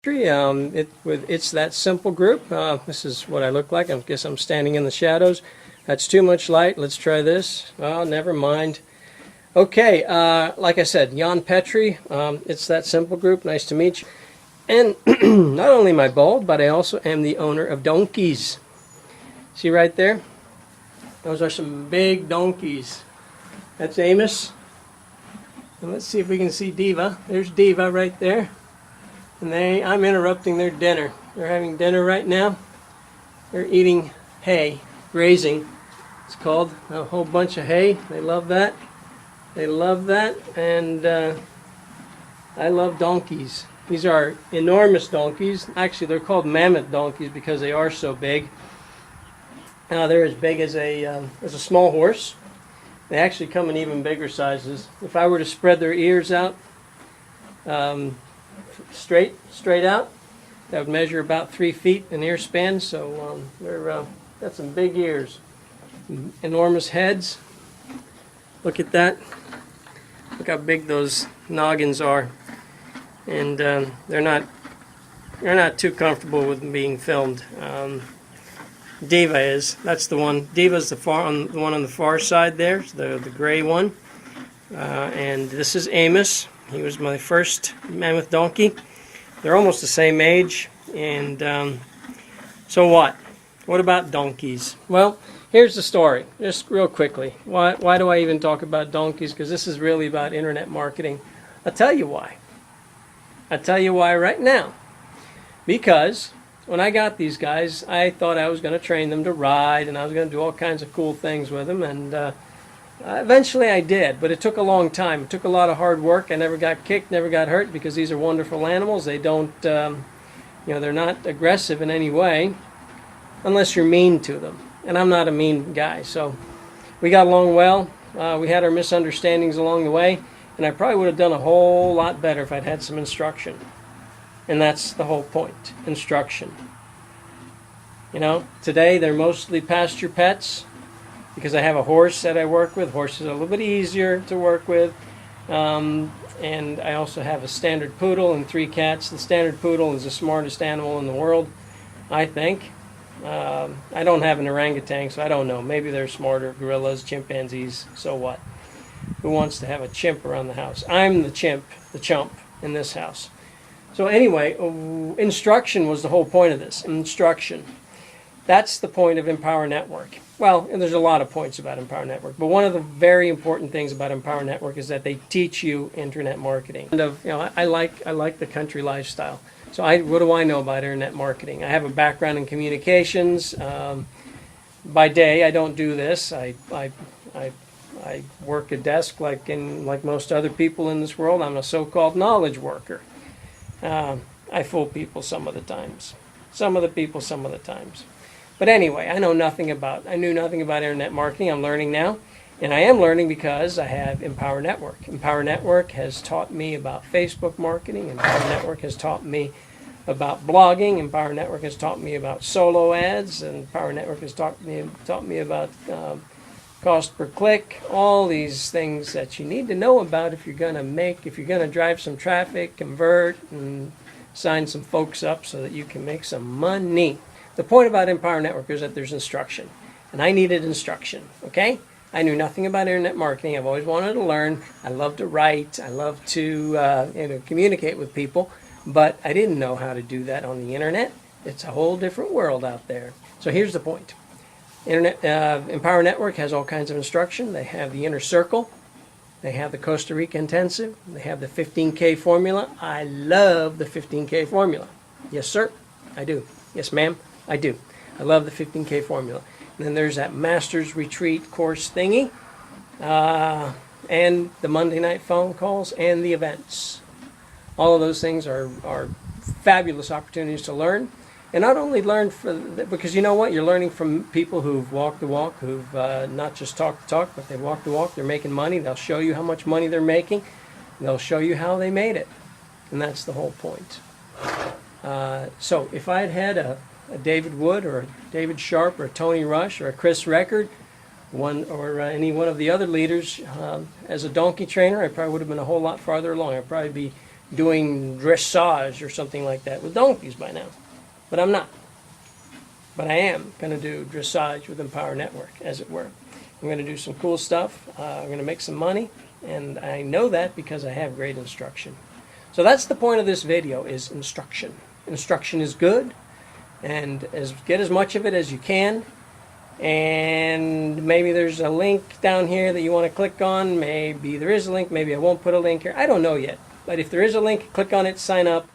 It's That Simple group. This is what I look like. I guess I'm standing in the shadows. That's too much light. Let's try this. Oh, never mind. Okay, like I said, Jan Petri. It's That Simple group. Nice to meet you. And not only am I bald, but I also am the owner of donkeys. See right there? Those are some big donkeys. That's Amos. And let's see if we can see Diva. There's Diva right there. And I'm interrupting their dinner. They're having dinner right now. They're eating hay, grazing. It's called a whole bunch of hay. They love that. They love that. And I love donkeys. These are enormous donkeys. Actually, they're called mammoth donkeys because they are so big. They're as big as a small horse. They actually come in even bigger sizes. If I were to spread their ears out, straight out, that would measure about 3 feet in ear span. So they're got some big ears, enormous heads. Look at that. Look how big those noggins are, and they're not too comfortable with being filmed. Diva is. That's the one. Diva's the one on the far side there, the gray one. And this is Amos. He was my first mammoth donkey. They're almost the same age. And so what? What about donkeys? Well, here's the story, just real quickly. Why do I even talk about donkeys? Because this is really about internet marketing. I'll tell you why. I'll tell you why right now. Because when I got these guys, I thought I was going to train them to ride, and I was going to do all kinds of cool things with them. And eventually I did, but it took a long time. It took a lot of hard work. I never got kicked, never got hurt, because these are wonderful animals. They don't, they're not aggressive in any way, unless you're mean to them. And I'm not a mean guy, so we got along well. We had our misunderstandings along the way, and I probably would have done a whole lot better if I'd had some instruction. And that's the whole point, instruction. Today they're mostly pasture pets, because I have a horse that I work with. Horses are a little bit easier to work with. And I also have a standard poodle and 3 cats. The standard poodle is the smartest animal in the world, I think. I don't have an orangutan, so I don't know. Maybe they're smarter. Gorillas, chimpanzees, so what? Who wants to have a chimp around the house? I'm the chimp in this house. So anyway, instruction was the whole point of this. Instruction. That's the point of Empower Network. Well, and there's a lot of points about Empower Network, but one of the very important things about Empower Network is that they teach you internet marketing. And I like the country lifestyle. So what do I know about internet marketing? I have a background in communications. By day, I don't do this. I work a desk like most other people in this world. I'm a so-called knowledge worker. I fool people some of the times. Some of the times. But anyway, I knew nothing about internet marketing. I'm learning now. And I am learning because I have Empower Network. Empower Network has taught me about Facebook marketing. Empower Network has taught me about blogging. Empower Network has taught me about solo ads. And Empower Network has taught me about cost per click. All these things that you need to know about if you're going to drive some traffic, convert, and sign some folks up so that you can make some money. The point about Empower Network is that there's instruction. And I needed instruction, okay? I knew nothing about internet marketing. I've always wanted to learn. I love to write. I love to communicate with people. But I didn't know how to do that on the internet. It's a whole different world out there. So here's the point. Empower Network has all kinds of instruction. They have the Inner Circle. They have the Costa Rica Intensive. They have the 15K formula. I love the 15K formula. Yes, sir, I do. Yes, ma'am, I do. I love the 15K formula. And then there's that Master's Retreat course thingy, and the Monday night phone calls and the events. All of those things are fabulous opportunities to learn. And not only learn because you know what? You're learning from people who've walked the walk, who've not just talked the talk, but they've walked the walk. They're making money. They'll show you how much money they're making. They'll show you how they made it. And that's the whole point. So if I'd had a David Wood or a David Sharp or a Tony Rush or a Chris Record, any one of the other leaders as a donkey trainer, I probably would have been a whole lot farther along. I'd probably be doing dressage or something like that with donkeys by now. But I'm not. But I am going to do dressage with Empower Network, as it were. I'm going to do some cool stuff. I'm going to make some money, and I know that because I have great instruction. So that's the point of this video, is instruction. Instruction is good, and get as much of it as you can. And maybe there's a link down here that you want to click on. Maybe there is a link. Maybe I won't put a link here. I don't know yet. But if there is a link, click on it, sign up.